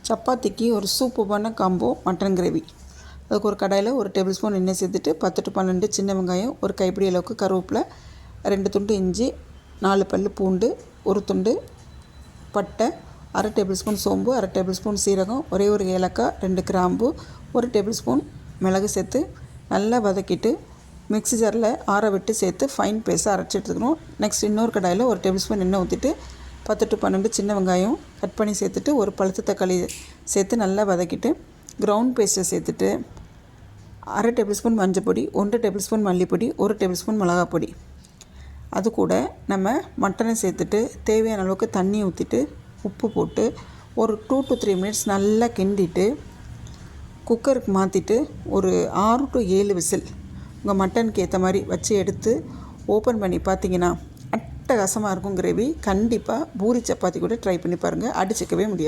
சப்பாத்திக்கு ஒரு சூப்பரான காம்போ மட்டன் கிரேவி. அதுக்கு ஒரு கடாயில் ஒரு டேபிள் ஸ்பூன் எண்ணெய் சேர்த்துட்டு 10 to 12 சின்ன வெங்காயம், ஒரு கைப்பிடி அளவுக்கு கருவேப்பிலை, 2 துண்டு இஞ்சி, 4 பல் பூண்டு, ஒரு துண்டு பட்டை, அரை டேபிள் ஸ்பூன் சோம்பு, அரை டேபிள் ஸ்பூன் சீரகம், ஒரே ஒரு ஏலக்காய், 2 கிராம்பு, ஒரு டேபிள் ஸ்பூன் மிளகு சேர்த்து நல்லா வதக்கிட்டு மிக்ஸி ஜாரில் ஆற விட்டு சேர்த்து ஃபைன் பேஸ்ட்டாக அரைச்சி எடுத்துக்கணும். நெக்ஸ்ட் இன்னொரு கடாயில் ஒரு டேபிள் ஸ்பூன் எண்ணெய் ஊற்றிட்டு 10 to 12 சின்ன வெங்காயம் கட் பண்ணி சேர்த்துட்டு ஒரு பழுத்த தக்காளி சேர்த்து நல்லா வதக்கிட்டு கிரவுண்ட் பேஸ்ட்டை சேர்த்துட்டு அரை டேபிள் ஸ்பூன் மஞ்சள் பொடி, 1 டேபிள் ஸ்பூன் மல்லிப்பொடி, 1 டேபிள் ஸ்பூன் மிளகாய் பொடி, அது கூட நம்ம மட்டனை சேர்த்துட்டு தேவையான அளவுக்கு தண்ணி ஊற்றிட்டு உப்பு போட்டு ஒரு 2 to 3 மினிட்ஸ் நல்லா கிண்டிட்டு குக்கருக்கு மாற்றிட்டு ஒரு 6 to 7 விசில் உங்கள் மட்டனுக்கு ஏற்ற மாதிரி வச்சு எடுத்து ஓப்பன் பண்ணி பார்த்தீங்கன்னா அட்டகாசமாக இருக்கும் கிரேவி. கண்டிப்பாக பூரி சப்பாத்தி கூட ட்ரை பண்ணி பாருங்கள், அடிச்சிக்கவே முடியாது.